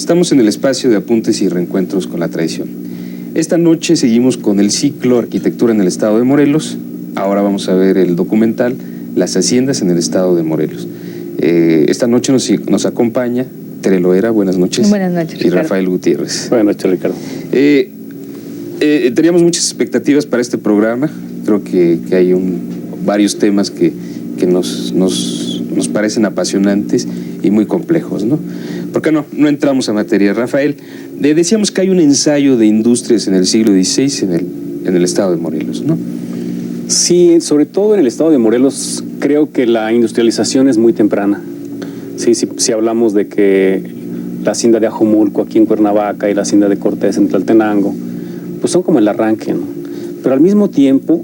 Estamos en el espacio de apuntes y reencuentros con la tradición. Esta noche seguimos con el ciclo Arquitectura en el Estado de Morelos. Ahora vamos a ver el documental Las Haciendas en el Estado de Morelos. Esta noche nos acompaña Tere Loera, buenas noches. Buenas noches, y Ricardo. Rafael Gutiérrez. Buenas noches, Ricardo. Teníamos muchas expectativas para este programa. Creo que hay varios temas que nos parecen apasionantes y muy complejos, ¿no? ¿Por qué no entramos a materia? Rafael, decíamos que hay un ensayo de industrias en el siglo XVI en el estado de Morelos, ¿no? Sí, sobre todo en el estado de Morelos, creo que la industrialización es muy temprana. Sí, si hablamos de que la hacienda de Ajomulco aquí en Cuernavaca y la hacienda de Cortés en Tlaltenango, pues son como el arranque, ¿no? Pero al mismo tiempo,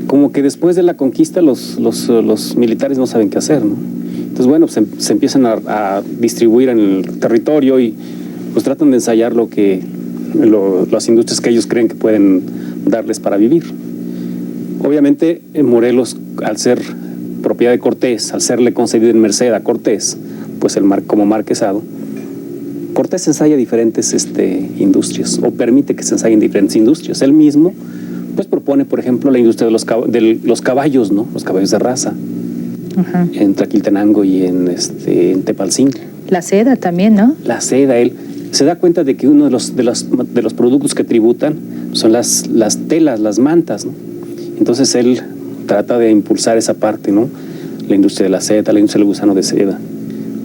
como que después de la conquista los militares no saben qué hacer, ¿no? Entonces, bueno, se empiezan a distribuir en el territorio y pues tratan de ensayar las industrias que ellos creen que pueden darles para vivir. Obviamente, en Morelos, al ser propiedad de Cortés, al serle concedido en merced a Cortés, pues como marquesado, Cortés ensaya diferentes industrias, o permite que se ensayen diferentes industrias. Él mismo, pues propone, por ejemplo, la industria de los caballos, ¿no? Los caballos de raza. Ajá. En Tlaquiltenango y en Tepalcingo. La seda también, ¿no? La seda, él se da cuenta de que uno de los productos que tributan son las telas, las mantas, ¿no? Entonces él trata de impulsar esa parte, ¿no? La industria de la seda, la industria del gusano de seda,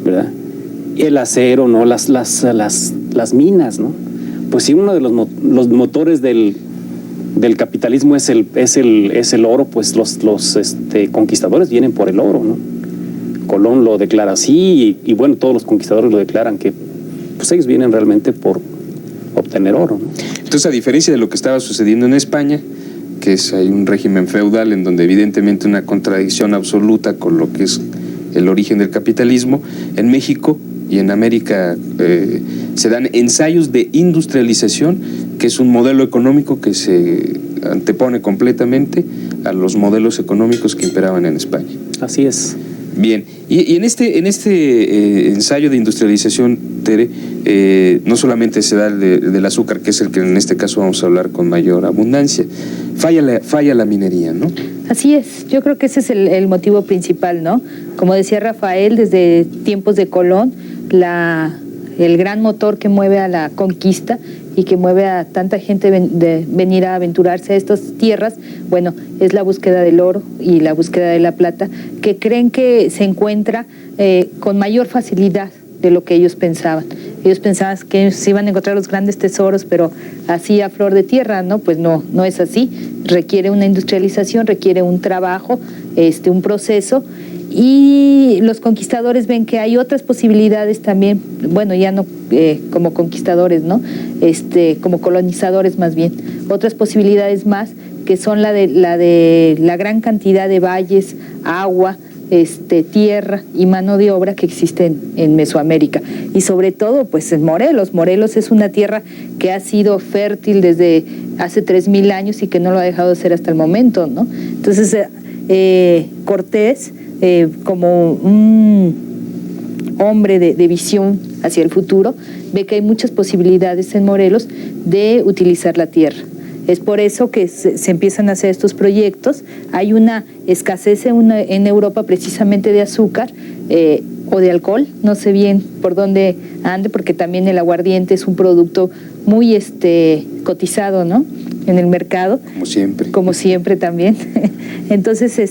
¿verdad? Y el acero, ¿no? Las minas, ¿no? Pues si uno de los motores del capitalismo es el oro, pues los conquistadores vienen por el oro, ¿no? Colón lo declara así y bueno, todos los conquistadores lo declaran que pues ellos vienen realmente por obtener oro, ¿no? Entonces, a diferencia de lo que estaba sucediendo en España, que hay un régimen feudal en donde evidentemente una contradicción absoluta con lo que es el origen del capitalismo, en México y en América se dan ensayos de industrialización, que es un modelo económico que se antepone completamente a los modelos económicos que imperaban en España. Así es. Bien, y en este ensayo de industrialización, Tere, no solamente se da del azúcar, que es el que en este caso vamos a hablar con mayor abundancia, falla la minería, ¿no? Así es, yo creo que ese es el motivo principal, ¿no? Como decía Rafael, desde tiempos de Colón, el gran motor que mueve a la conquista y que mueve a tanta gente de venir a aventurarse a estas tierras, bueno, es la búsqueda del oro y la búsqueda de la plata, que creen que se encuentra con mayor facilidad de lo que ellos pensaban. Ellos pensaban que se iban a encontrar los grandes tesoros, pero así a flor de tierra, ¿no? Pues no es así. Requiere una industrialización, requiere un trabajo, un proceso, y los conquistadores ven que hay otras posibilidades también, bueno, ya no como conquistadores, ¿no? Como colonizadores más bien, otras posibilidades más que son la de la gran cantidad de valles, agua, tierra y mano de obra que existen en Mesoamérica, y sobre todo pues en Morelos. Morelos es una tierra que ha sido fértil desde hace 3,000 años y que no lo ha dejado de ser hasta el momento, ¿no? Entonces Cortés, como un hombre de visión hacia el futuro, ve que hay muchas posibilidades en Morelos de utilizar la tierra. Es por eso que se empiezan a hacer estos proyectos. Hay una escasez en Europa precisamente de azúcar o de alcohol, no sé bien por dónde ande, porque también el aguardiente es un producto muy cotizado, ¿no? En el mercado. Como siempre también. Entonces se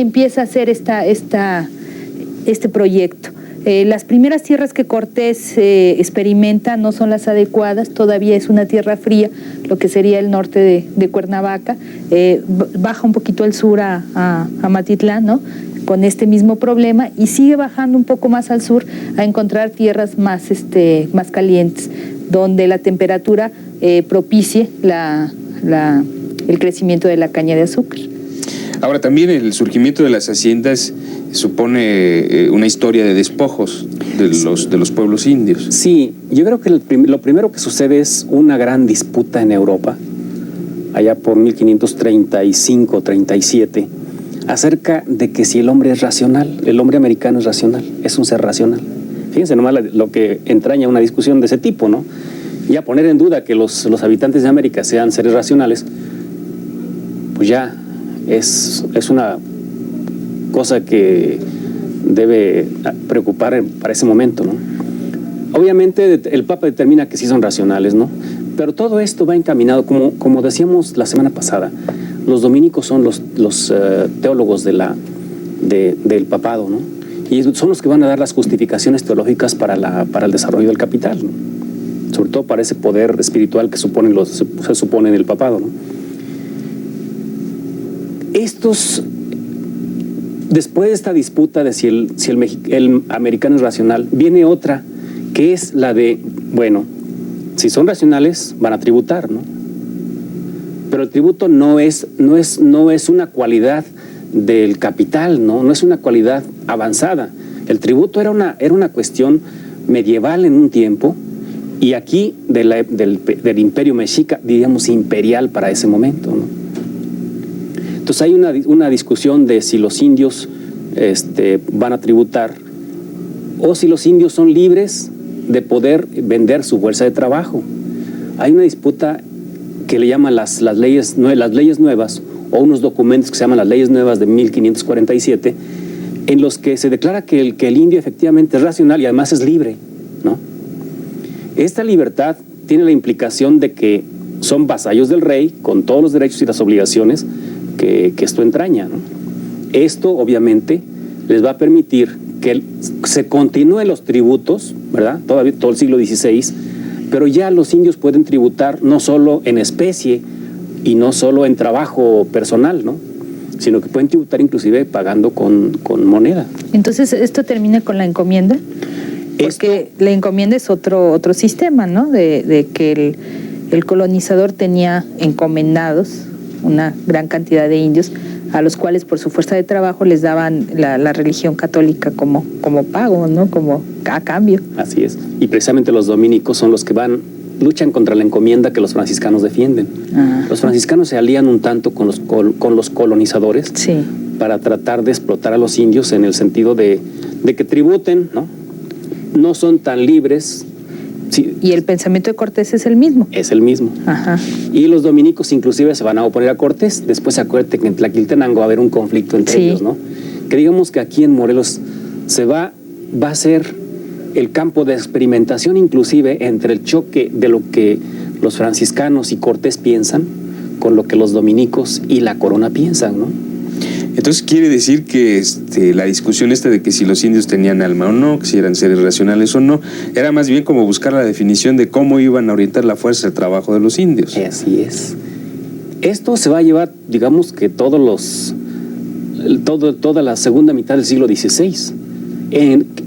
empieza a hacer este proyecto. Las primeras tierras que Cortés experimenta no son las adecuadas, todavía es una tierra fría, lo que sería el norte de Cuernavaca, baja un poquito al sur a Matitlán, ¿no? Con este mismo problema, y sigue bajando un poco más al sur a encontrar tierras más calientes, donde la temperatura propicie el crecimiento de la caña de azúcar. Ahora, también el surgimiento de las haciendas supone una historia de despojos de los pueblos indios. Sí, yo creo que lo primero que sucede es una gran disputa en Europa, allá por 1535-37, acerca de que si el hombre es racional, el hombre americano es racional, es un ser racional. Fíjense nomás lo que entraña una discusión de ese tipo, ¿no? Y a poner en duda que los habitantes de América sean seres racionales, pues ya es una cosa que debe preocupar para ese momento, ¿no? Obviamente el Papa determina que sí son racionales, ¿no? Pero todo esto va encaminado, como decíamos la semana pasada, los dominicos son los teólogos del papado, ¿no? Y son los que van a dar las justificaciones teológicas para el desarrollo del capital, ¿no? Sobre todo para ese poder espiritual que se supone en el papado, ¿no? Después de esta disputa de si el americano es racional, viene otra, que es la de, bueno, si son racionales, van a tributar, ¿no? Pero el tributo no es una cualidad del capital, ¿no? No es una cualidad avanzada. El tributo era una cuestión medieval en un tiempo, y aquí del imperio mexica, diríamos imperial para ese momento, ¿no? Entonces hay una discusión de si los indios van a tributar, o si los indios son libres de poder vender su fuerza de trabajo. Hay una disputa que le llaman las leyes nuevas, o unos documentos que se llaman las leyes nuevas de 1547, en los que se declara que el indio efectivamente es racional y además es libre, ¿no? Esta libertad tiene la implicación de que son vasallos del rey, con todos los derechos y las obligaciones que esto entraña, ¿no? Esto obviamente les va a permitir que se continúen los tributos, ¿verdad? Todavía todo el siglo XVI, pero ya los indios pueden tributar no solo en especie y no solo en trabajo personal, ¿no? Sino que pueden tributar inclusive pagando con moneda. Entonces, ¿esto termina con la encomienda? Porque la encomienda es otro sistema, ¿no? De que el colonizador tenía encomendados una gran cantidad de indios, a los cuales por su fuerza de trabajo les daban la religión católica como pago, ¿no? Como a cambio. Así es. Y precisamente los dominicos son los que luchan contra la encomienda que los franciscanos defienden. Los franciscanos se alían un tanto con los colonizadores, sí, para tratar de explotar a los indios en el sentido de que tributen, ¿no? No son tan libres. Sí. ¿Y el pensamiento de Cortés es el mismo? Es el mismo. Ajá. Y los dominicos inclusive se van a oponer a Cortés. Después acuérdate que en Tlaquiltenango va a haber un conflicto entre ellos, ¿no? Que digamos que aquí en Morelos va a ser el campo de experimentación inclusive entre el choque de lo que los franciscanos y Cortés piensan con lo que los dominicos y la corona piensan, ¿no? Entonces quiere decir que la discusión esta de que si los indios tenían alma o no, que si eran seres racionales o no, era más bien como buscar la definición de cómo iban a orientar la fuerza de trabajo de los indios. Así es. Esto se va a llevar, digamos que toda la segunda mitad del siglo XVI.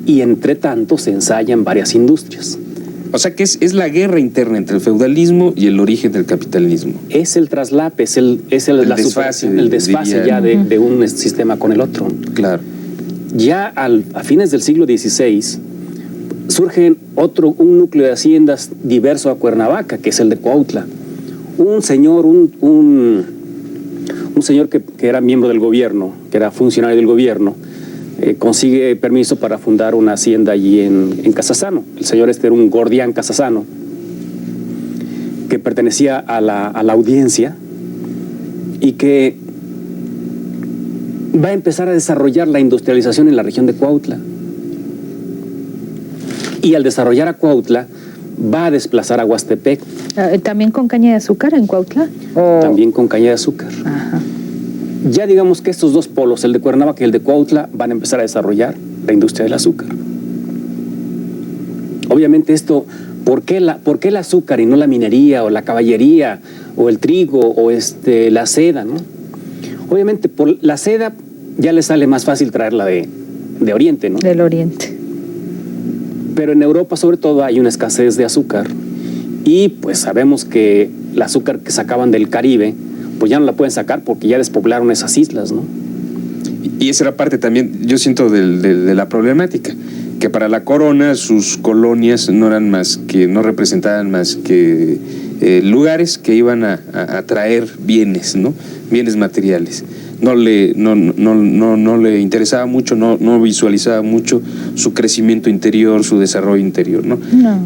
Y entre tanto se ensayan varias industrias. O sea que es la guerra interna entre el feudalismo y el origen del capitalismo. Es el traslape, es el desfase ya de un sistema con el otro. Claro. Ya a fines del siglo XVI surge un núcleo de haciendas diverso a Cuernavaca, que es el de Cuautla. Un señor que era miembro del gobierno, que era funcionario del gobierno, consigue permiso para fundar una hacienda allí en Casasano. El señor era un Gordián Casasano, que pertenecía a la audiencia y que va a empezar a desarrollar la industrialización en la región de Cuautla. Y al desarrollar a Cuautla, va a desplazar a Huastepec. ¿También con caña de azúcar en Cuautla? También con caña de azúcar. Ajá. Ya digamos que estos dos polos, el de Cuernavaca y el de Cuautla, van a empezar a desarrollar la industria del azúcar. Obviamente esto, ¿por qué el azúcar y no la minería o la caballería o el trigo o la seda, ¿no? Obviamente por la seda ya le sale más fácil traerla de Oriente, ¿no? Del Oriente. Pero en Europa sobre todo hay una escasez de azúcar y pues sabemos que el azúcar que sacaban del Caribe pues ya no la pueden sacar porque ya despoblaron esas islas, ¿no? Y esa era parte también, yo siento, de la problemática, que para la corona sus colonias no representaban más que lugares que iban a traer bienes, ¿no? Bienes materiales. no le interesaba mucho, no visualizaba mucho su crecimiento interior, su desarrollo interior, ¿no?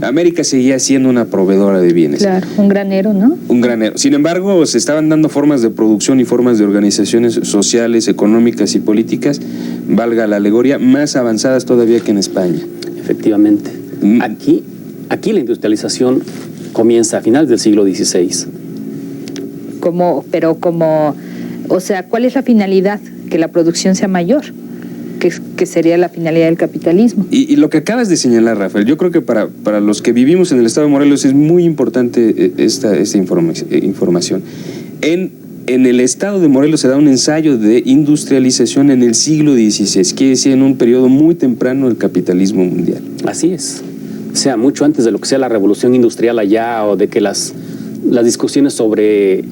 América seguía siendo una proveedora de bienes. Claro, un granero, ¿no? Un granero. Sin embargo, se estaban dando formas de producción y formas de organizaciones sociales, económicas y políticas, valga la alegoría, más avanzadas todavía que en España. Efectivamente. Aquí la industrialización comienza a finales del siglo XVI. O sea, ¿cuál es la finalidad? Que la producción sea mayor, que sería la finalidad del capitalismo. Y lo que acabas de señalar, Rafael, yo creo que para los que vivimos en el estado de Morelos es muy importante esta información. En el estado de Morelos se da un ensayo de industrialización en el siglo XVI, quiere decir en un periodo muy temprano del capitalismo mundial. Así es. O sea, mucho antes de lo que sea la revolución industrial allá, o de que las discusiones sobre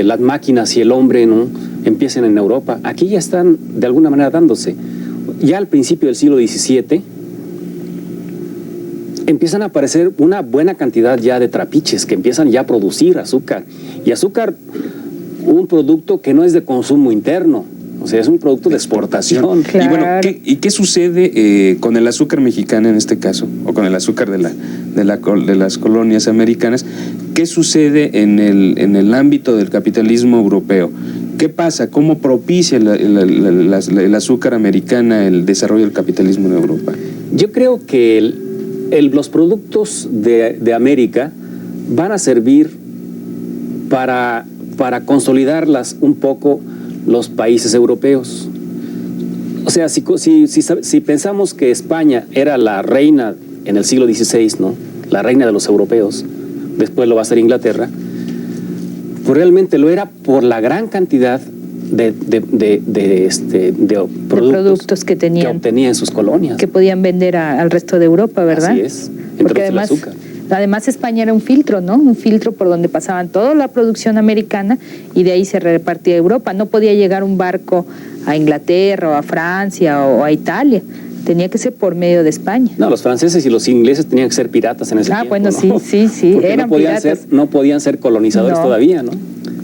las máquinas y el hombre, ¿no?, empiecen en Europa. Aquí ya están de alguna manera dándose. Ya al principio del siglo XVII empiezan a aparecer una buena cantidad ya de trapiches que empiezan ya a producir azúcar. Y azúcar, un producto que no es de consumo interno, o sea, es un producto de exportación. Claro. Y bueno, ¿qué sucede con el azúcar mexicano en este caso? O con el azúcar de las colonias americanas. ¿Qué sucede en el ámbito del capitalismo europeo? ¿Qué pasa? ¿Cómo propicia el azúcar americana el desarrollo del capitalismo en Europa? Yo creo que los productos de América van a servir para consolidarlas un poco los países europeos. O sea, si pensamos que España era la reina en el siglo XVI, ¿no?, la reina de los europeos, después lo va a ser Inglaterra, pues realmente lo era por la gran cantidad de productos que tenían, que obtenía en sus colonias, que podían vender al resto de Europa, ¿verdad? Así es, porque además España era un filtro, ¿no? Un filtro por donde pasaban toda la producción americana y de ahí se repartía a Europa. No podía llegar un barco a Inglaterra o a Francia o a Italia. Tenía que ser por medio de España. No, los franceses y los ingleses tenían que ser piratas en ese tiempo. Bueno, ¿no? sí, porque eran piratas. No podían ser colonizadores todavía, ¿no?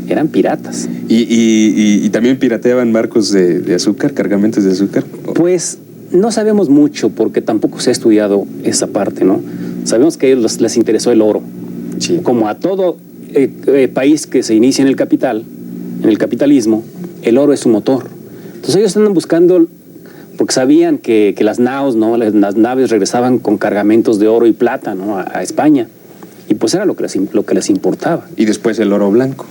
Eran piratas. ¿Y también pirateaban barcos de azúcar, cargamentos de azúcar? Pues no sabemos mucho porque tampoco se ha estudiado esa parte, ¿no? Sabemos que a ellos les interesó el oro. Sí. Como a todo país que se inicia en el capitalismo, el oro es su motor. Entonces ellos andan buscando, porque sabían que las naos, ¿no?, las naves regresaban con cargamentos de oro y plata, ¿no?, a España. Y pues era lo que les importaba. Y después el oro blanco.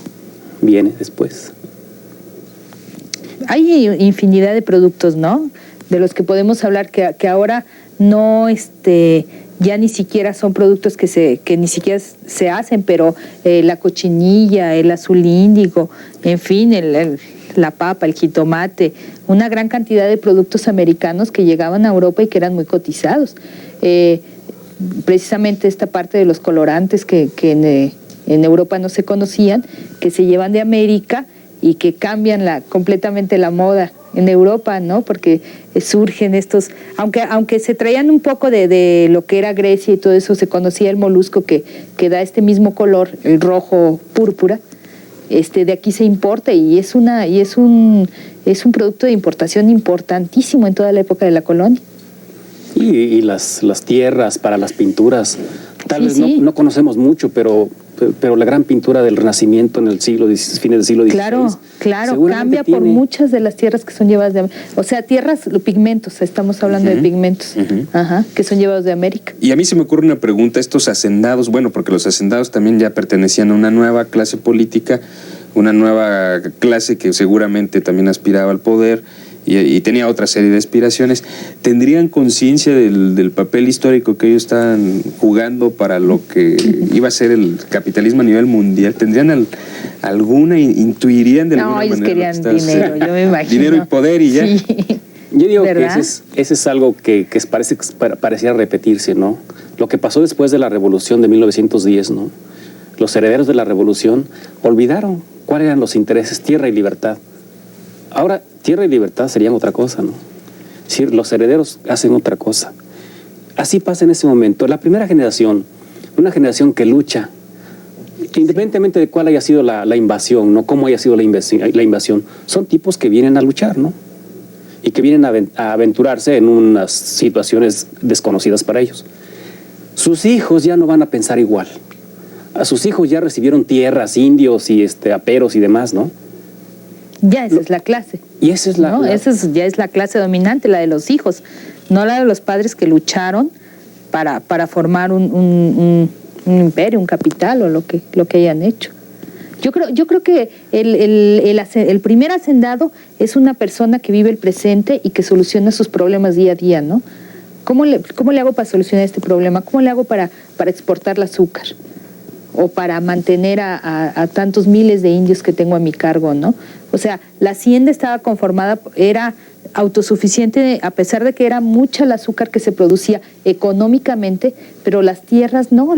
Viene después. Hay infinidad de productos, ¿no?, de los que podemos hablar que ahora no, ya ni siquiera son productos que ni siquiera se hacen, pero la cochinilla, el azul índigo, en fin, la papa, el jitomate, una gran cantidad de productos americanos que llegaban a Europa y que eran muy cotizados. Precisamente esta parte de los colorantes que en Europa no se conocían, que se llevan de América y que cambian completamente la moda en Europa, ¿no? Porque surgen estos, aunque se traían un poco de lo que era Grecia y todo eso, se conocía el molusco que da este mismo color, el rojo púrpura. De aquí se importa y es un producto de importación importantísimo en toda la época de la colonia. Y las tierras para las pinturas, tal vez sí. No conocemos mucho, pero la gran pintura del Renacimiento en el fines del siglo XVI. Claro, cambia por muchas de las tierras que son llevadas de América. O sea, pigmentos, estamos hablando de pigmentos, que son llevados de América. Y a mí se me ocurre una pregunta, estos hacendados, bueno, porque los hacendados también ya pertenecían a una nueva clase política, una nueva clase que seguramente también aspiraba al poder y tenía otra serie de aspiraciones. ¿Tendrían conciencia del papel histórico que ellos estaban jugando para lo que iba a ser el capitalismo a nivel mundial? ¿Tendrían intuirían de alguna manera? No, ellos querían dinero, yo me imagino. Dinero y poder y ya. Sí. Yo digo ¿verdad? que ese es algo que parecía repetirse, ¿no? Lo que pasó después de la Revolución de 1910, ¿no? Los herederos de la Revolución olvidaron cuáles eran los intereses, tierra y libertad. Ahora, tierra y libertad serían otra cosa, ¿no? Es decir, los herederos hacen otra cosa. Así pasa en ese momento. La primera generación, una generación que lucha Independientemente de cuál haya sido la invasión, ¿no? Cómo haya sido la invasión, son tipos que vienen a luchar, ¿no? Y que vienen a aventurarse en unas situaciones desconocidas para ellos. Sus hijos ya no van a pensar igual. A sus hijos ya recibieron tierras, indios y aperos y demás, ¿no? Ya esa es la clase. Y esa es ¿no? Esa ya es la clase dominante, la de los hijos, no la de los padres que lucharon para formar un imperio, un capital o lo que hayan hecho. Yo creo que el primer hacendado es una persona que vive el presente y que soluciona sus problemas día a día, ¿no? ¿Cómo le hago para solucionar este problema? ¿Cómo le hago para exportar el azúcar? O para mantener a tantos miles de indios que tengo a mi cargo, ¿no? O sea, la hacienda estaba conformada, era autosuficiente, a pesar de que era mucha el azúcar que se producía económicamente, pero las tierras no,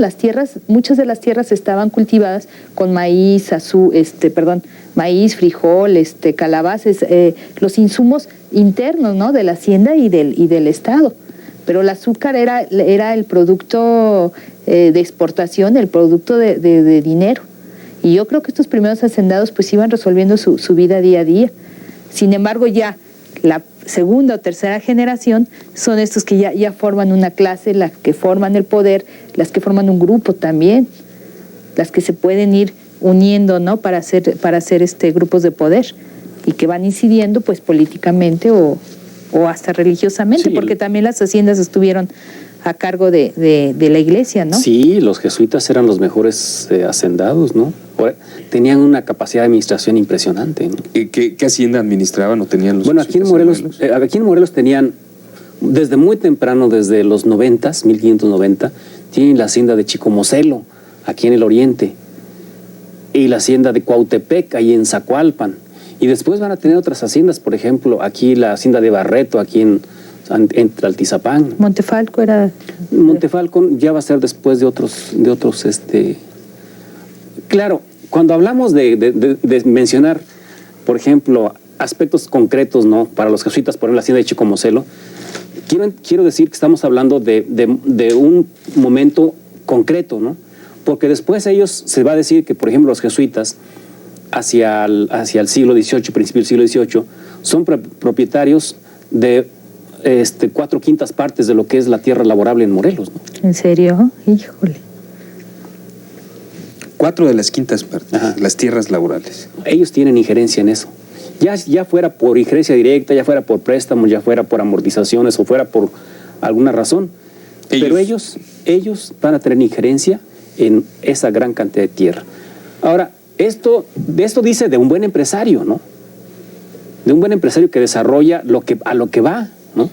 muchas de las tierras estaban cultivadas con maíz, maíz, frijol, calabazas, los insumos internos, ¿no? De la hacienda y del estado. Pero el azúcar era el producto de exportación, el producto de dinero. Y yo creo que estos primeros hacendados pues iban resolviendo su vida día a día. Sin embargo, ya la segunda o tercera generación son estos que ya forman una clase, las que forman el poder, las que forman un grupo también, las que se pueden ir uniendo, ¿no? para hacer grupos de poder y que van incidiendo pues políticamente o hasta religiosamente, sí, porque también las haciendas estuvieron a cargo de la iglesia, ¿no? Sí, los jesuitas eran los mejores hacendados, ¿no? Tenían una capacidad de administración impresionante, ¿no? ¿Qué hacienda administraban o tenían los Bueno, aquí en Morelos tenían, desde muy temprano, desde los 1590, tienen la hacienda de Chicomocelo, aquí en el oriente, y la hacienda de Cuautepec, ahí en Zacualpan. Y después van a tener otras haciendas, por ejemplo, aquí la hacienda de Barreto, aquí en Altizapán. Montefalco ya va a ser después de otros. Claro, cuando hablamos de mencionar, por ejemplo, aspectos concretos, ¿no? Para los jesuitas, por ejemplo, la hacienda de Chicomocelo, quiero decir que estamos hablando de un momento concreto, ¿no? Porque después ellos, se va a decir que, por ejemplo, los jesuitas, hacia el siglo XVIII, principio del siglo XVIII, son propietarios de 4/5 partes de lo que es la tierra laborable en Morelos, ¿no? ¿En serio? Híjole. 4 de las 5 partes, ajá, las tierras laborales. Ellos tienen injerencia en eso. Ya fuera por injerencia directa, ya fuera por préstamos, ya fuera por amortizaciones o fuera por alguna razón. Pero ellos van a tener injerencia en esa gran cantidad de tierra. Ahora, esto dice de un buen empresario, ¿no? De un buen empresario que desarrolla a lo que va, ¿no?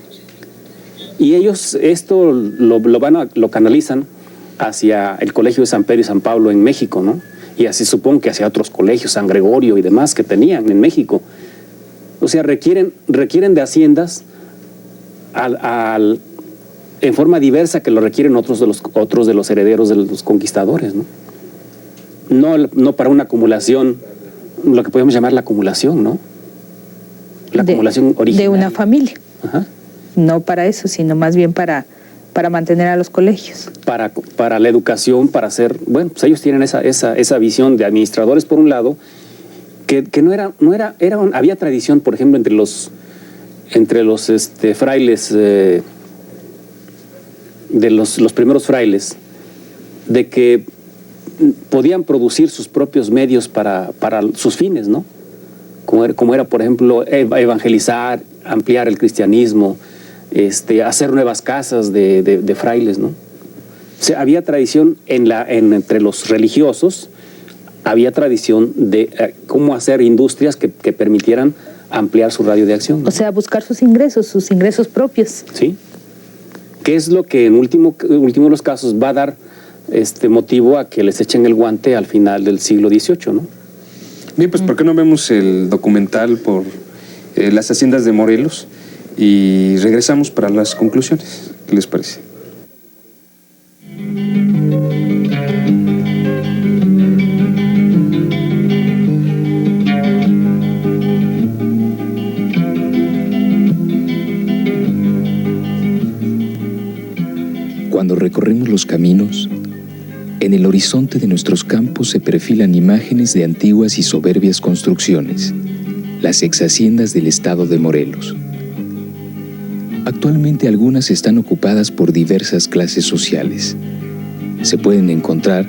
Y ellos esto lo canalizan hacia el Colegio de San Pedro y San Pablo en México, ¿no? Y así supongo que hacia otros colegios, San Gregorio y demás que tenían en México. O sea, requieren de haciendas en forma diversa que lo requieren otros de los herederos de los conquistadores, ¿no? No para una acumulación, lo que podemos llamar la acumulación, ¿no? La acumulación original. De una familia. Ajá. No para eso, sino más bien para mantener a los colegios. Para la educación, para hacer... Bueno, pues ellos tienen esa visión de administradores, por un lado, que había tradición, por ejemplo, entre los frailes, de los primeros frailes, de que podían producir sus propios medios para sus fines, ¿no? Como era, por ejemplo, evangelizar, ampliar el cristianismo, hacer nuevas casas de frailes, ¿no? O sea, había tradición entre los religiosos, había tradición de cómo hacer industrias que permitieran ampliar su radio de acción, ¿no? O sea, buscar sus ingresos propios. Sí. Que es lo que en último de los casos va a dar motivo a que les echen el guante al final del siglo XVIII, ¿no? Bien, pues ¿por qué no vemos el documental por las haciendas de Morelos y regresamos para las conclusiones? ¿Qué les parece? Cuando recorremos los caminos, En el horizonte de nuestros campos se perfilan imágenes de antiguas y soberbias construcciones, las exhaciendas del estado de Morelos. Actualmente algunas están ocupadas por diversas clases sociales. Se pueden encontrar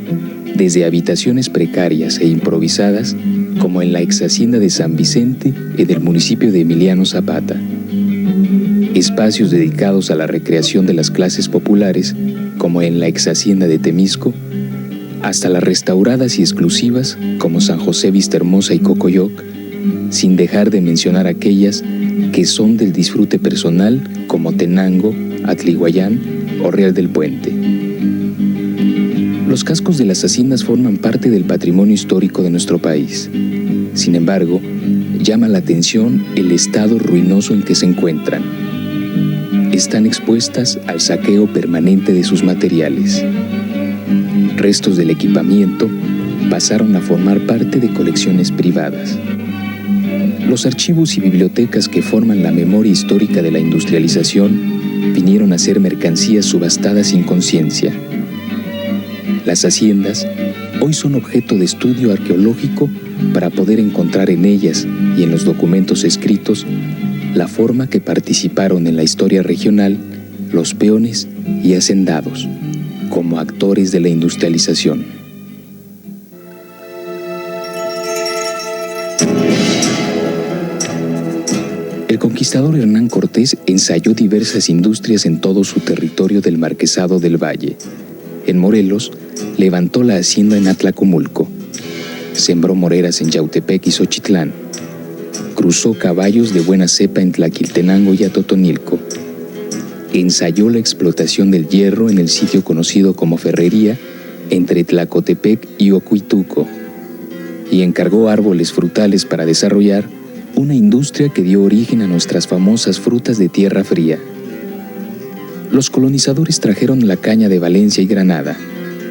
desde habitaciones precarias e improvisadas, como en la exhacienda de San Vicente en el municipio de Emiliano Zapata, espacios dedicados a la recreación de las clases populares, como en la exhacienda de Temisco, hasta las restauradas y exclusivas, como San José Vistahermosa y Cocoyoc, sin dejar de mencionar aquellas que son del disfrute personal, como Tenango, Atlihuayán o Real del Puente. Los cascos de las haciendas forman parte del patrimonio histórico de nuestro país. Sin embargo, llama la atención el estado ruinoso en que se encuentran. Están expuestas al saqueo permanente de sus materiales. Restos del equipamiento pasaron a formar parte de colecciones privadas. Los archivos y bibliotecas que forman la memoria histórica de la industrialización vinieron a ser mercancías subastadas sin conciencia. Las haciendas hoy son objeto de estudio arqueológico para poder encontrar en ellas y en los documentos escritos la forma que participaron en la historia regional los peones y hacendados como actores de la industrialización. El conquistador Hernán Cortés ensayó diversas industrias en todo su territorio del Marquesado del Valle. En Morelos, levantó la hacienda en Atlacomulco, sembró moreras en Yautepec y Xochitlán, cruzó caballos de buena cepa en Tlaquiltenango y Atotonilco, ensayó la explotación del hierro en el sitio conocido como Ferrería entre Tlacotepec y Ocuituco, y encargó árboles frutales para desarrollar una industria que dio origen a nuestras famosas frutas de tierra fría. Los colonizadores trajeron la caña de Valencia y Granada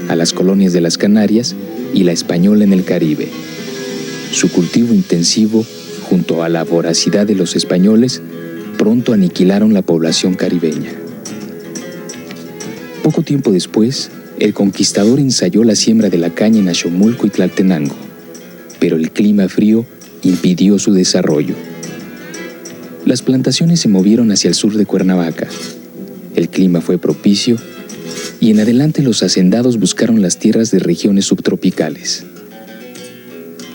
a las colonias de las Canarias y la española en el Caribe. Su cultivo intensivo, junto a la voracidad de los españoles, pronto aniquilaron la población caribeña. Poco tiempo después, el conquistador ensayó la siembra de la caña en Axomulco y Tlaltenango, pero el clima frío impidió su desarrollo. Las plantaciones se movieron hacia el sur de Cuernavaca. El clima fue propicio y en adelante los hacendados buscaron las tierras de regiones subtropicales.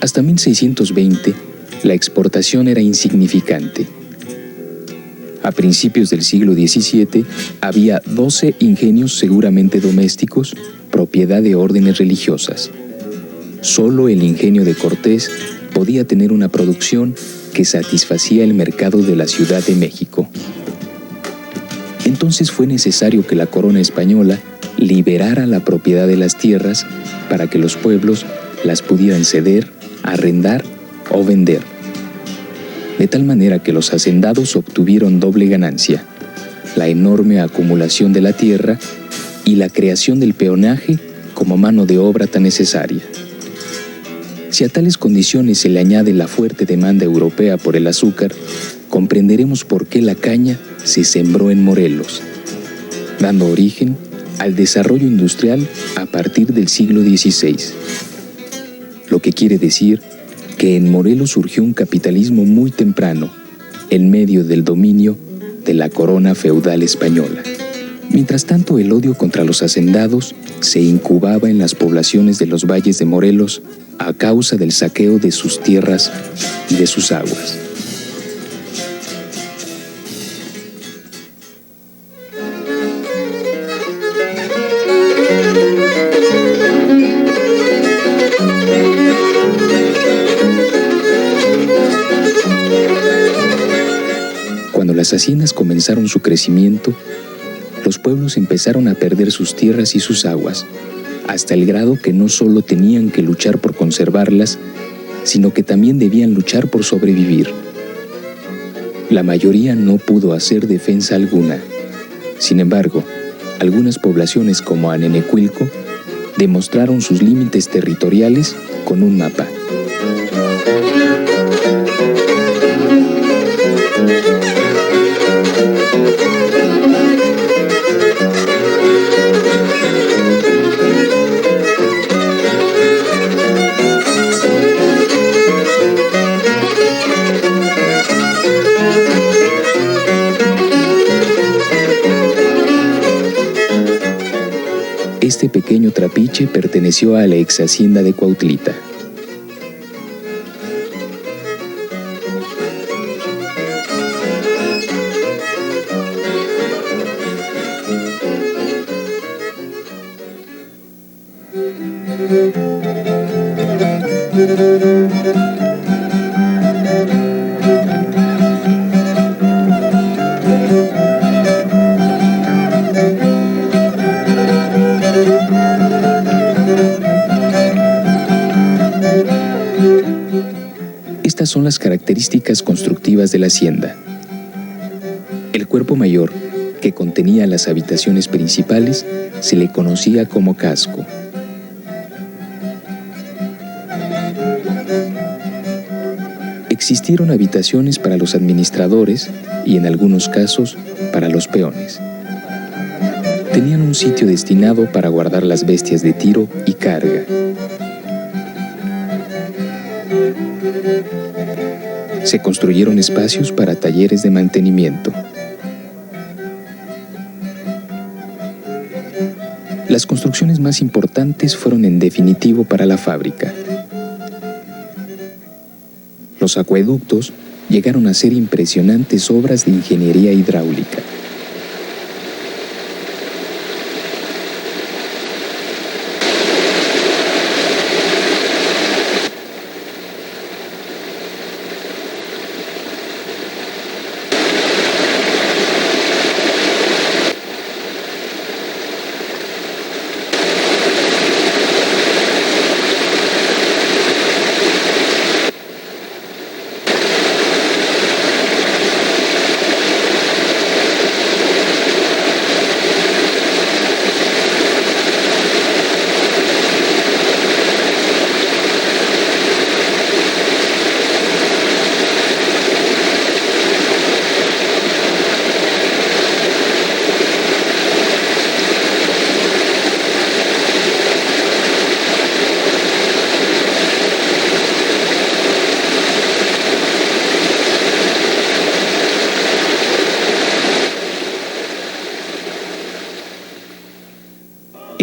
Hasta 1620, la exportación era insignificante. A principios del siglo XVII, había 12 ingenios seguramente domésticos, propiedad de órdenes religiosas. Solo el ingenio de Cortés podía tener una producción que satisfacía el mercado de la Ciudad de México. Entonces fue necesario que la corona española liberara la propiedad de las tierras para que los pueblos las pudieran ceder, arrendar o vender. De tal manera que los hacendados obtuvieron doble ganancia: la enorme acumulación de la tierra y la creación del peonaje como mano de obra tan necesaria. Si a tales condiciones se le añade la fuerte demanda europea por el azúcar, comprenderemos por qué la caña se sembró en Morelos, dando origen al desarrollo industrial a partir del siglo XVI. Lo que quiere decir que en Morelos surgió un capitalismo muy temprano, en medio del dominio de la corona feudal española. Mientras tanto, el odio contra los hacendados se incubaba en las poblaciones de los valles de Morelos a causa del saqueo de sus tierras y de sus aguas. Cuando las haciendas comenzaron su crecimiento, los pueblos empezaron a perder sus tierras y sus aguas, hasta el grado que no solo tenían que luchar por conservarlas, sino que también debían luchar por sobrevivir. La mayoría no pudo hacer defensa alguna. Sin embargo, algunas poblaciones como Anenecuilco demostraron sus límites territoriales con un mapa. Este pequeño trapiche perteneció a la ex hacienda de Cuautlita. Estas son las características constructivas de la hacienda. El cuerpo mayor, que contenía las habitaciones principales, se le conocía como casco. Existieron habitaciones para los administradores y, en algunos casos, para los peones. Tenían un sitio destinado para guardar las bestias de tiro y carga. Se construyeron espacios para talleres de mantenimiento. Las construcciones más importantes fueron en definitivo para la fábrica. Los acueductos llegaron a ser impresionantes obras de ingeniería hidráulica.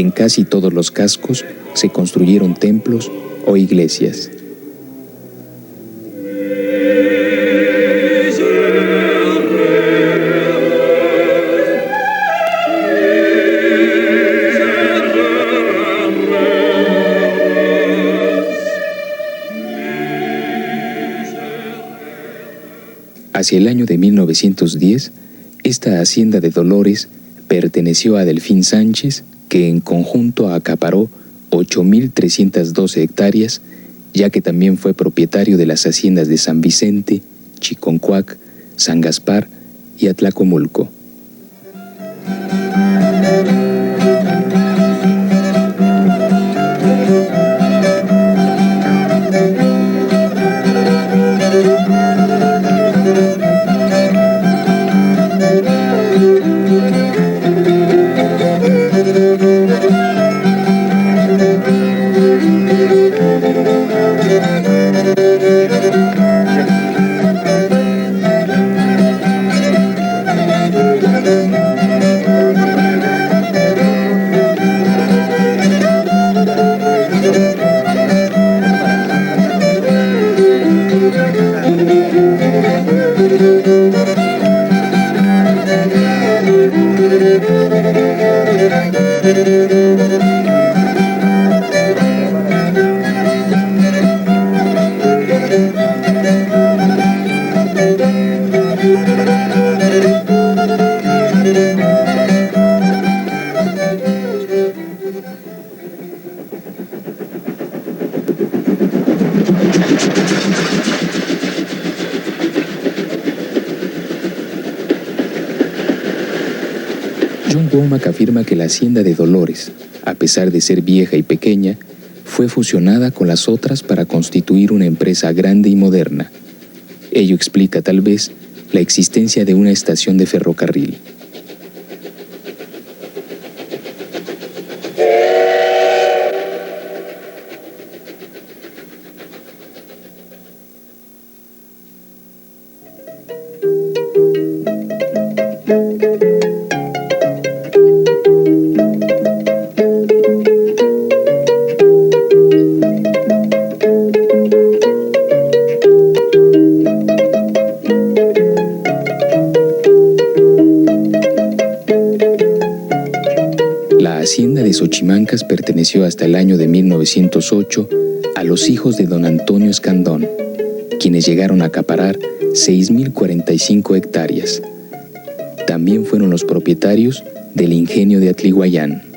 En casi todos los cascos se construyeron templos o iglesias. Hacia el año de 1910, esta hacienda de Dolores perteneció a Delfín Sánchez, que en conjunto acaparó 8.312 hectáreas, ya que también fue propietario de las haciendas de San Vicente, Chiconcuac, San Gaspar y Atlacomulco. John Womack afirma que la hacienda de Dolores, a pesar de ser vieja y pequeña, fue fusionada con las otras para constituir una empresa grande y moderna. Ello explica tal vez la existencia de una estación de ferrocarril. perteneció hasta el año de 1908 a los hijos de don Antonio Escandón, quienes llegaron a acaparar 6.045 hectáreas. También fueron los propietarios del ingenio de Atlihuayán.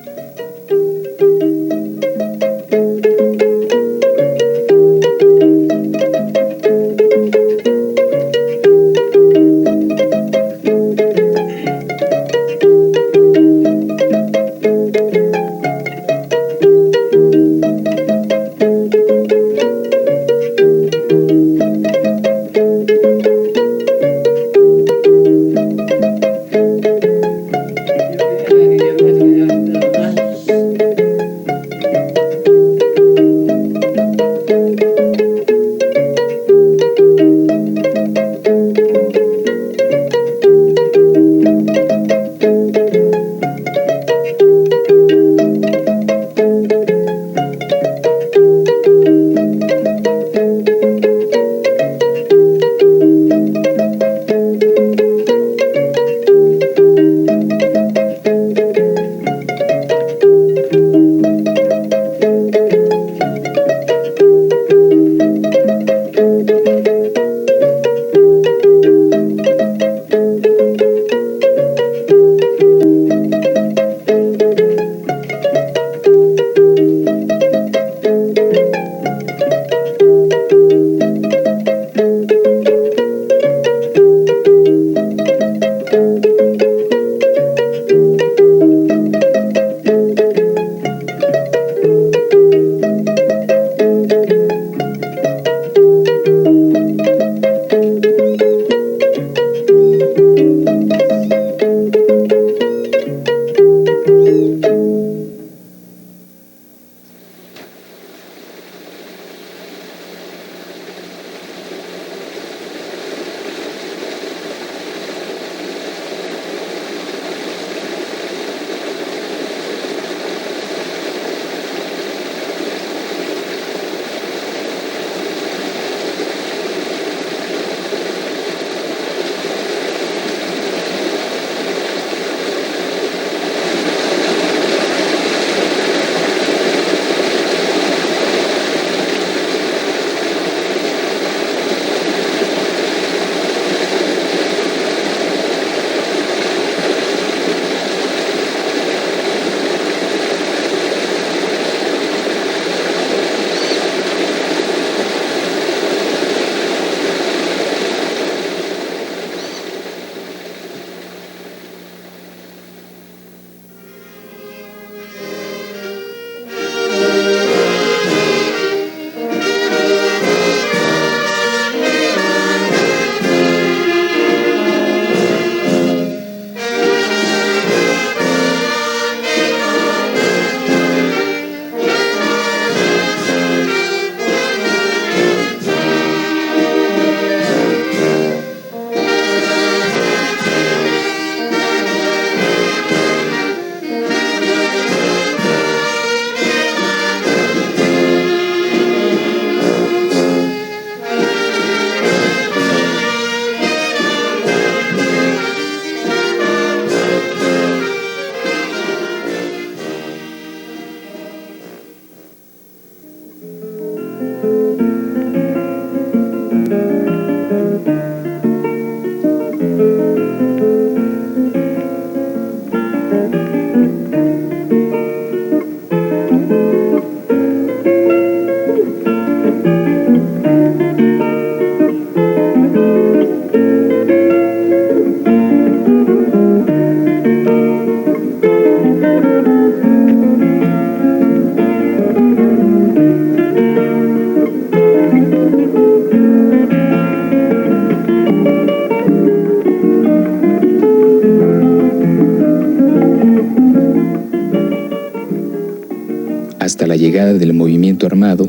Hasta la llegada del movimiento armado,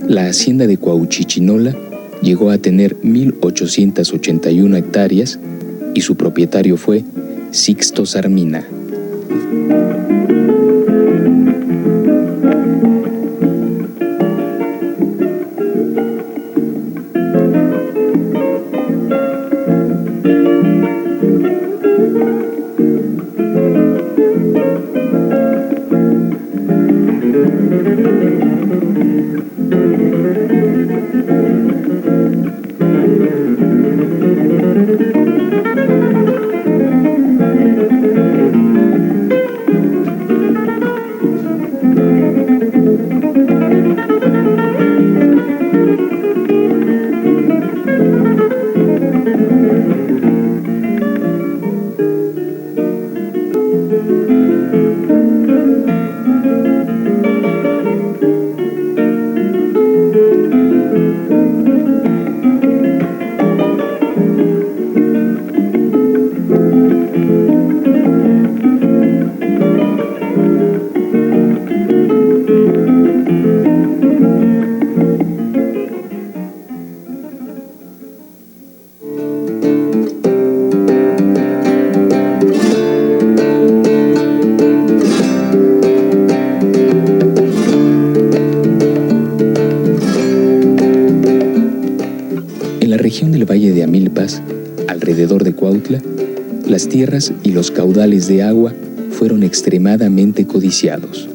la hacienda de Cuauchichinola llegó a tener 1.881 hectáreas y su propietario fue Sixto Sarmina. región del Valle de Amilpas, alrededor de Cuautla, las tierras y los caudales de agua fueron extremadamente codiciados.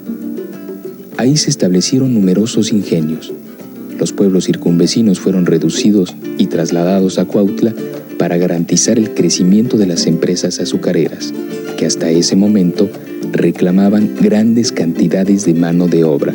Ahí se establecieron numerosos ingenios. Los pueblos circunvecinos fueron reducidos y trasladados a Cuautla para garantizar el crecimiento de las empresas azucareras, que hasta ese momento reclamaban grandes cantidades de mano de obra.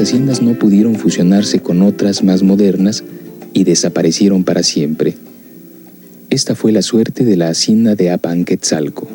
Haciendas no pudieron fusionarse con otras más modernas y desaparecieron para siempre. Esta fue la suerte de la hacienda de Apanquetzalco.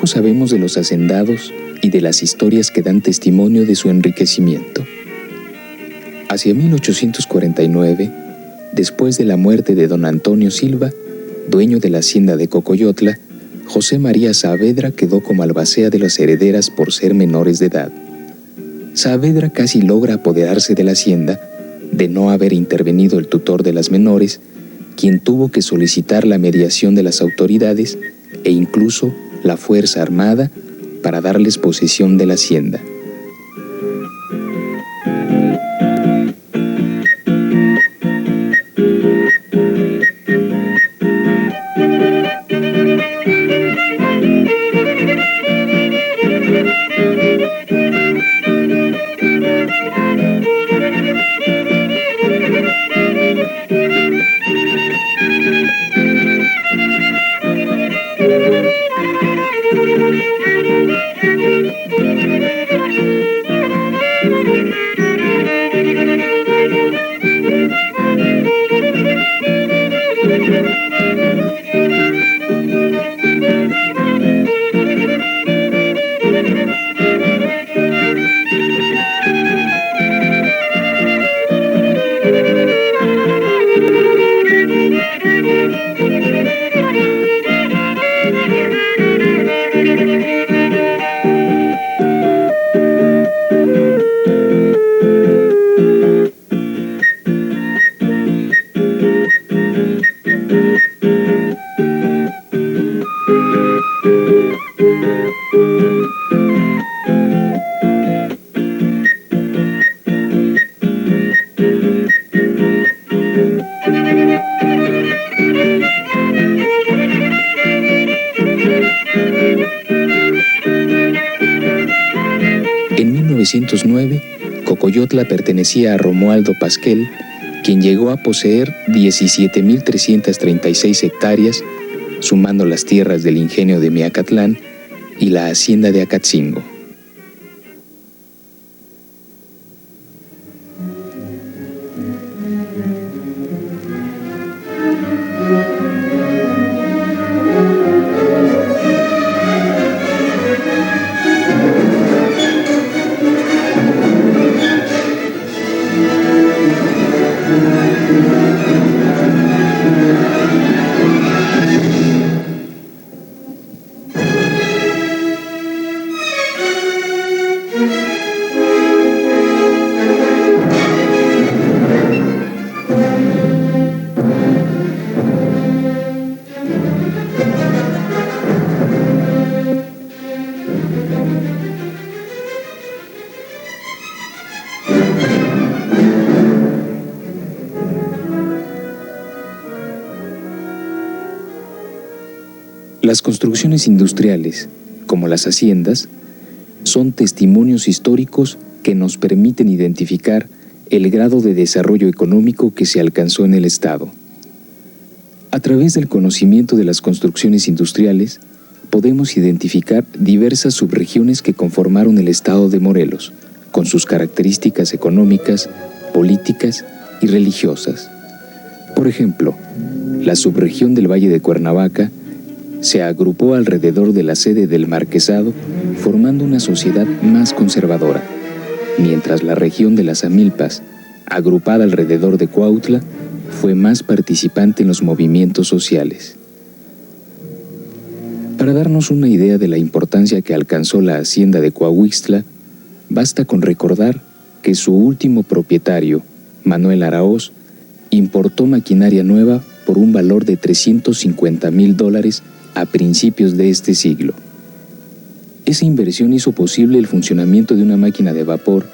poco sabemos de los hacendados y de las historias que dan testimonio de su enriquecimiento. Hacia 1849, después de la muerte de don Antonio Silva, dueño de la hacienda de Cocoyotla, José María Saavedra quedó como albacea de las herederas por ser menores de edad. Saavedra casi logra apoderarse de la hacienda, de no haber intervenido el tutor de las menores, quien tuvo que solicitar la mediación de las autoridades e incluso la Fuerza Armada para darles posesión de la hacienda. En 1909, Cocoyotla pertenecía a Romualdo Pasquel, quien llegó a poseer 17.336 hectáreas, sumando las tierras del ingenio de Miacatlán y la hacienda de Acatzingo. Las construcciones industriales, como las haciendas, son testimonios históricos que nos permiten identificar el grado de desarrollo económico que se alcanzó en el Estado. A través del conocimiento de las construcciones industriales, podemos identificar diversas subregiones que conformaron el Estado de Morelos, con sus características económicas, políticas y religiosas. Por ejemplo, la subregión del Valle de Cuernavaca se agrupó alrededor de la sede del marquesado, formando una sociedad más conservadora, mientras la región de las Amilpas, agrupada alrededor de Cuautla, fue más participante en los movimientos sociales. Para darnos una idea de la importancia que alcanzó la hacienda de Coahuixtla, basta con recordar que su último propietario, Manuel Araoz, importó maquinaria nueva por un valor de $350,000 a principios de este siglo. Esa inversión hizo posible el funcionamiento de una máquina de vapor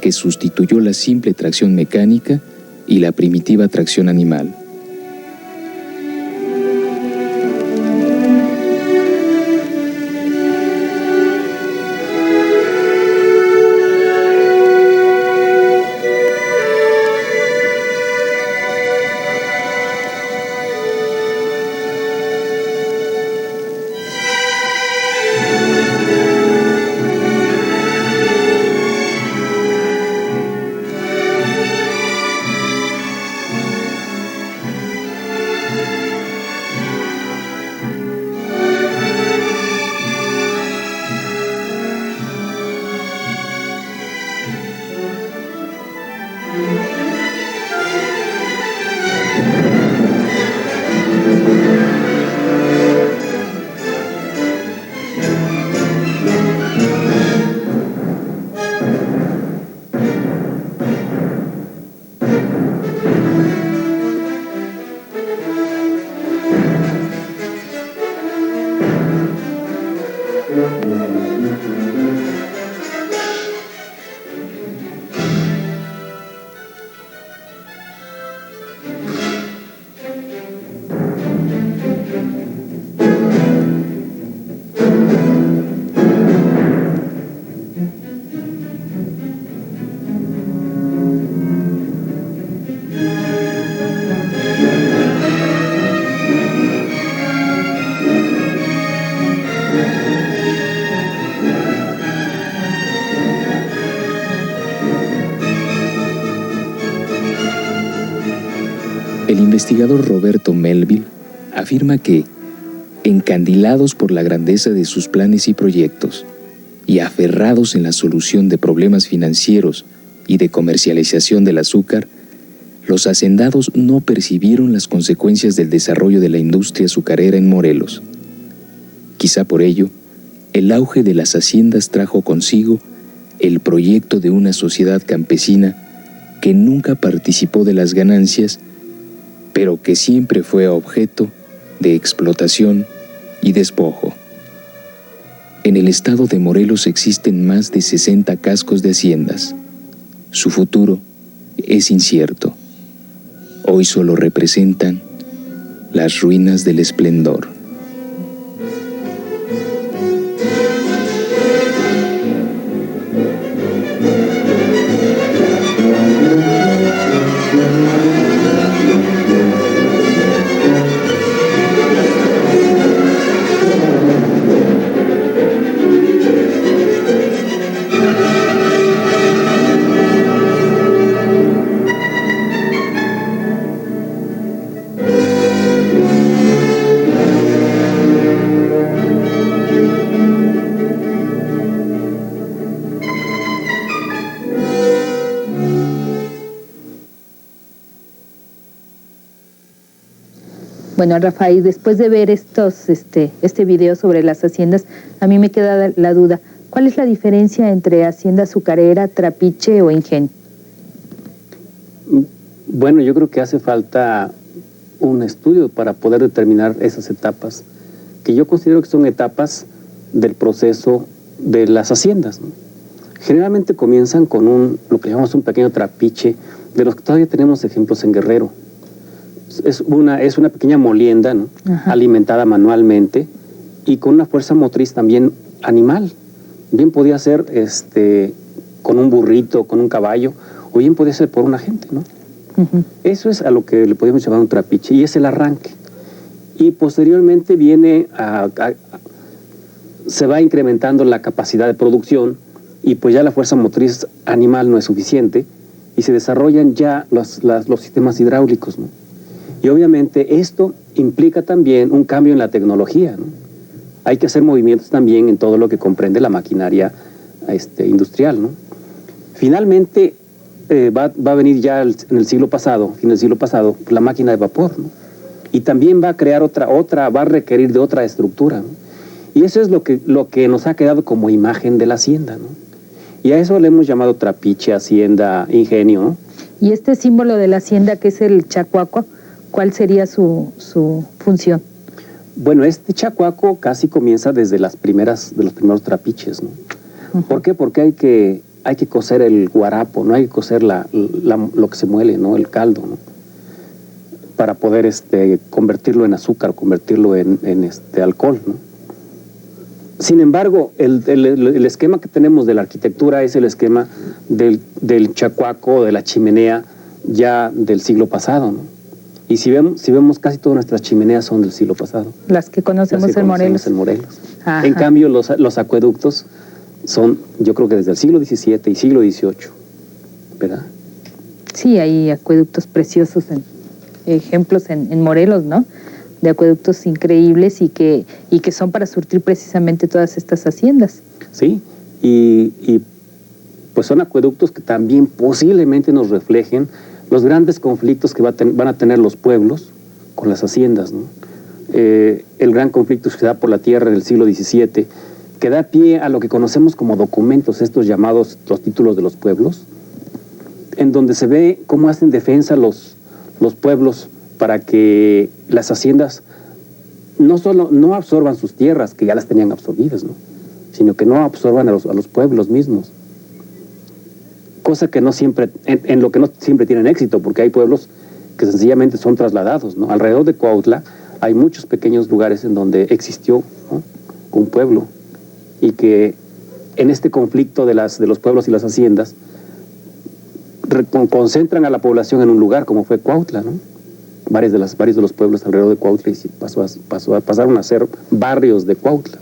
que sustituyó la simple tracción mecánica y la primitiva tracción animal. El investigador Roberto Melville afirma que, encandilados por la grandeza de sus planes y proyectos, y aferrados en la solución de problemas financieros y de comercialización del azúcar, los hacendados no percibieron las consecuencias del desarrollo de la industria azucarera en Morelos. Quizá por ello, el auge de las haciendas trajo consigo el proyecto de una sociedad campesina que nunca participó de las ganancias, pero que siempre fue objeto de explotación y despojo. En el estado de Morelos existen más de 60 cascos de haciendas. Su futuro es incierto. Hoy solo representan las ruinas del esplendor. Bueno, Rafael, después de ver este video sobre las haciendas, a mí me queda la duda, ¿cuál es la diferencia entre hacienda azucarera, trapiche o ingenio? Bueno, yo creo que hace falta un estudio para poder determinar esas etapas, que yo considero que son etapas del proceso de las haciendas, ¿no? Generalmente comienzan con lo que llamamos un pequeño trapiche, de los que todavía tenemos ejemplos en Guerrero. Es una pequeña molienda, ¿no? Alimentada manualmente y con una fuerza motriz también animal. Bien podía ser con un burrito, con un caballo, o bien podía ser por una gente, ¿no? Eso es a lo que le podemos llamar un trapiche, y es el arranque. Y posteriormente se va incrementando la capacidad de producción, y pues ya la fuerza motriz animal no es suficiente, y se desarrollan ya los sistemas hidráulicos, ¿no? Y obviamente esto implica también un cambio en la tecnología, ¿no? Hay que hacer movimientos también en todo lo que comprende la maquinaria industrial, ¿no? Finalmente va a venir ya en el siglo pasado, fin del siglo pasado, la máquina de vapor, ¿no? Y también va a crear va a requerir de otra estructura, ¿no? Y eso es lo que nos ha quedado como imagen de la hacienda, ¿no? Y a eso le hemos llamado trapiche, hacienda, ingenio, ¿no? Y este símbolo de la hacienda, que es el chacuaco, ¿cuál sería su función? Bueno, este chacuaco casi comienza desde de los primeros trapiches, ¿no? ¿Por qué? Porque hay que cocer el guarapo, no hay que cocer lo que se muele, ¿no? El caldo, ¿no? Para poder convertirlo en azúcar, convertirlo en alcohol, ¿no? Sin embargo, el esquema que tenemos de la arquitectura es el esquema del chacuaco, de la chimenea, ya del siglo pasado, ¿no? Y si vemos casi todas nuestras chimeneas son del siglo pasado. Las que conocemos en Morelos. En cambio, los acueductos son, yo creo que desde el siglo XVII y siglo XVIII, ¿verdad? Sí, hay acueductos preciosos, ejemplos en Morelos, ¿no? De acueductos increíbles y que son para surtir precisamente todas estas haciendas. Sí, y pues son acueductos que también posiblemente nos reflejen los grandes conflictos que van a tener los pueblos con las haciendas, ¿no? El gran conflicto que se da por la tierra en el siglo XVII, que da pie a lo que conocemos como documentos, estos llamados los títulos de los pueblos, en donde se ve cómo hacen defensa los pueblos para que las haciendas no absorban sus tierras, que ya las tenían absorbidas, ¿no? Sino que no absorban a los pueblos mismos. Cosa que no siempre, en lo que no siempre tienen éxito, porque hay pueblos que sencillamente son trasladados, ¿no? Alrededor de Cuautla hay muchos pequeños lugares en donde existió, ¿no? Un pueblo, y que en este conflicto de los pueblos y las haciendas concentran a la población en un lugar, como fue Cuautla, ¿no? Varios de los pueblos alrededor de Cuautla pasaron a ser barrios de Cuautla.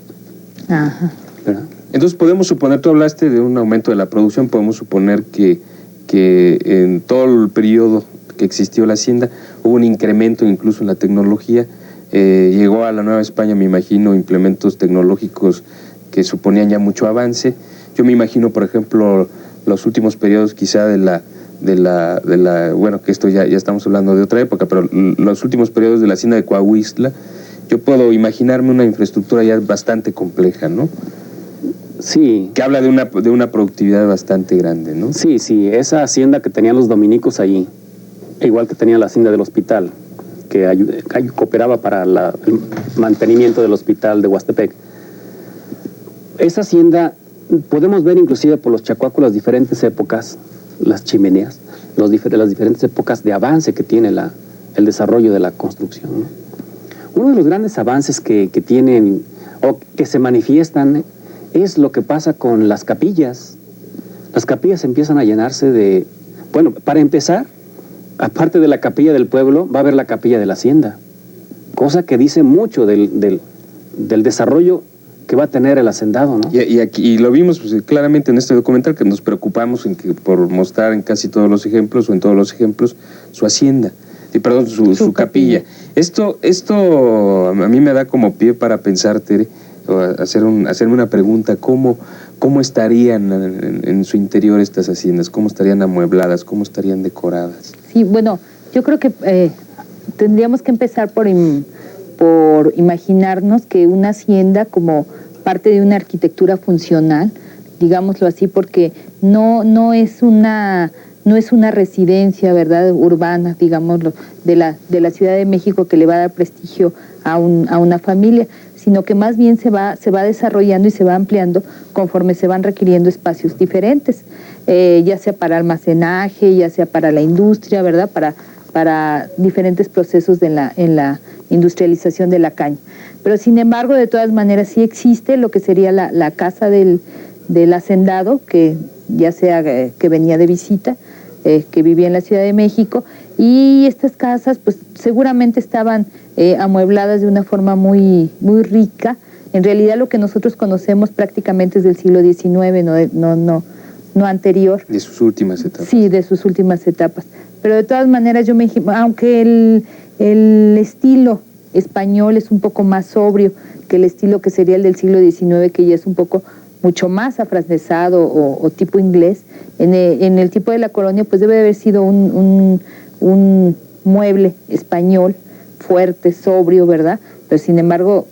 Ajá. ¿Verdad? Entonces podemos suponer, tú hablaste de un aumento de la producción, podemos suponer que en todo el periodo que existió la hacienda, hubo un incremento incluso en la tecnología, llegó a la Nueva España, me imagino, implementos tecnológicos que suponían ya mucho avance. Yo me imagino, por ejemplo, los últimos periodos quizá de la bueno, que esto ya estamos hablando de otra época, pero los últimos periodos de la hacienda de Coahuistla, yo puedo imaginarme una infraestructura ya bastante compleja, ¿no? Sí. Que habla de una productividad bastante grande, ¿no? Sí, esa hacienda que tenían los dominicos allí, igual que tenía la hacienda del hospital, que cooperaba para el mantenimiento del hospital de Huastepec. Esa hacienda, podemos ver inclusive por los chacuacos las diferentes épocas, las chimeneas, las diferentes épocas de avance que tiene el desarrollo de la construcción, ¿no? Uno de los grandes avances que tienen o que se manifiestan es lo que pasa con las capillas. Las capillas empiezan a llenarse de... Bueno, para empezar, aparte de la capilla del pueblo, va a haber la capilla de la hacienda, cosa que dice mucho del desarrollo que va a tener el hacendado, ¿no? Y lo vimos pues, claramente en este documental, que nos preocupamos por mostrar en casi todos los ejemplos, o en todos los ejemplos, su hacienda, perdón, su capilla. Esto a mí me da como pie para pensar, Tere, o hacerme una pregunta: ¿cómo estarían en su interior estas haciendas? ¿Cómo estarían amuebladas? ¿Cómo estarían decoradas? Sí, bueno, yo creo que tendríamos que empezar por imaginarnos que una hacienda como parte de una arquitectura funcional, digámoslo así, porque no es una residencia, ¿verdad?, urbana, digámoslo, de la Ciudad de México, que le va a dar prestigio a una familia, sino que más bien se va desarrollando y se va ampliando conforme se van requiriendo espacios diferentes, ya sea para almacenaje, ya sea para la industria, ¿verdad?, para diferentes procesos en la industrialización de la caña. Pero sin embargo, de todas maneras, sí existe lo que sería la casa del hacendado, que ya sea que venía de visita, que vivía en la Ciudad de México, y estas casas pues seguramente estaban amuebladas de una forma muy, muy rica. En realidad lo que nosotros conocemos prácticamente es del siglo XIX, no anterior. De sus últimas etapas. Sí, de sus últimas etapas. Pero de todas maneras yo me imagino, aunque el estilo español es un poco más sobrio que el estilo que sería el del siglo XIX, que ya es un poco mucho más afrancesado o tipo inglés, en el tipo de la colonia pues debe de haber sido un mueble español fuerte, sobrio, ¿verdad? Pero sin embargo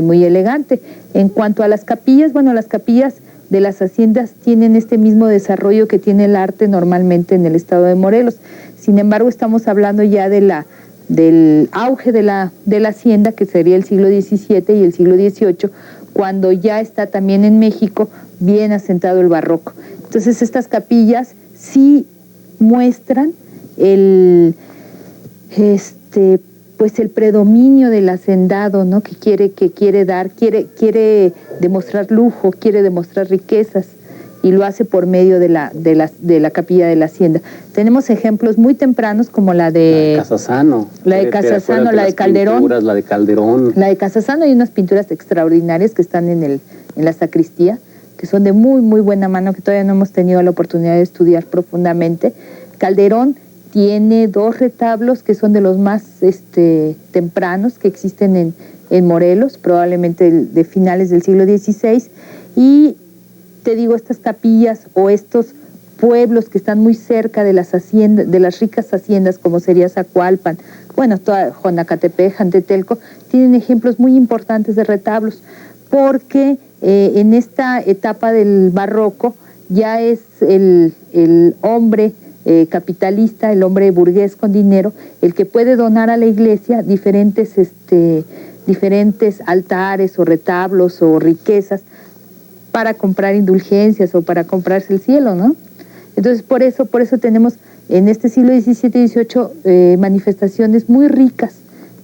muy elegante. En cuanto a las capillas, bueno, las capillas de las haciendas tienen este mismo desarrollo que tiene el arte normalmente en el estado de Morelos. Sin embargo, estamos hablando ya del auge de la hacienda, que sería el siglo XVII y el siglo XVIII, cuando ya está también en México bien asentado el barroco. Entonces estas capillas sí muestran el predominio del hacendado, ¿no?, que quiere demostrar lujo, quiere demostrar riquezas, y lo hace por medio de la capilla de la hacienda. Tenemos ejemplos muy tempranos como la de Casasano, la de Calderón. La de Calderón. La de Casasano, hay unas pinturas extraordinarias que están en la sacristía, que son de muy, muy buena mano, que todavía no hemos tenido la oportunidad de estudiar profundamente. Calderón tiene 2 retablos que son de los más tempranos que existen en Morelos, probablemente de finales del siglo XVI, y te digo, estas capillas o estos pueblos que están muy cerca de las haciendas, de las ricas haciendas, como sería Zacualpan, bueno, toda Jonacatepec, Jantetelco, tienen ejemplos muy importantes de retablos, porque en esta etapa del barroco ya es el hombre capitalista, el hombre burgués con dinero, el que puede donar a la iglesia diferentes altares o retablos o riquezas para comprar indulgencias o para comprarse el cielo, ¿no? Entonces por eso tenemos en este siglo XVII y XVIII manifestaciones muy ricas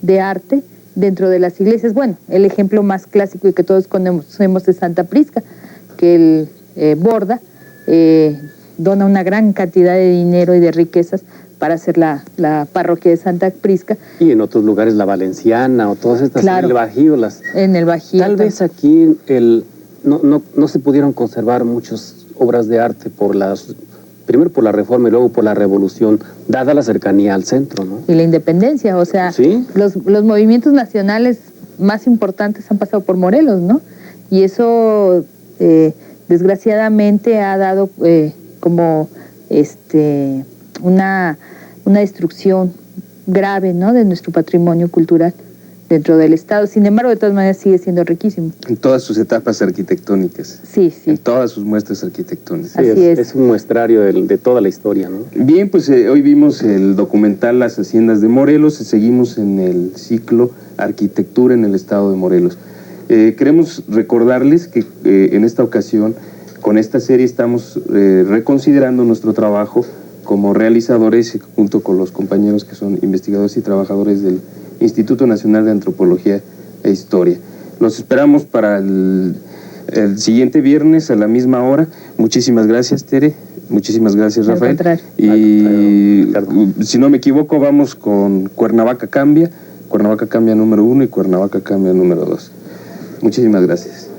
de arte dentro de las iglesias. Bueno, el ejemplo más clásico y que todos conocemos es Santa Prisca, que el Borda dona una gran cantidad de dinero y de riquezas para hacer la parroquia de Santa Prisca. Y en otros lugares la Valenciana o todas estas, claro, en el Bajío. En el Bajío. Tal vez aquí no se pudieron conservar muchas obras de arte por primero por la Reforma y luego por la Revolución, dada la cercanía al centro, ¿no? Y la independencia, o sea, ¿Sí? los movimientos nacionales más importantes han pasado por Morelos, ¿no? Y eso, desgraciadamente, ha dado como una destrucción grave, ¿no?, de nuestro patrimonio cultural dentro del Estado. Sin embargo, de todas maneras sigue siendo riquísimo. En todas sus etapas arquitectónicas. Sí, sí. En todas sus muestras arquitectónicas. Así es un muestrario de toda la historia, ¿no? Bien, pues hoy vimos el documental Las Haciendas de Morelos, seguimos en el ciclo Arquitectura en el Estado de Morelos. Queremos recordarles que en esta ocasión, con esta serie, estamos reconsiderando nuestro trabajo como realizadores junto con los compañeros que son investigadores y trabajadores del Instituto Nacional de Antropología e Historia. Los esperamos para el siguiente viernes a la misma hora. Muchísimas gracias, Tere. Muchísimas gracias, Rafael. Y si no me equivoco, vamos con Cuernavaca Cambia número 1 y Cuernavaca Cambia número 2. Muchísimas gracias.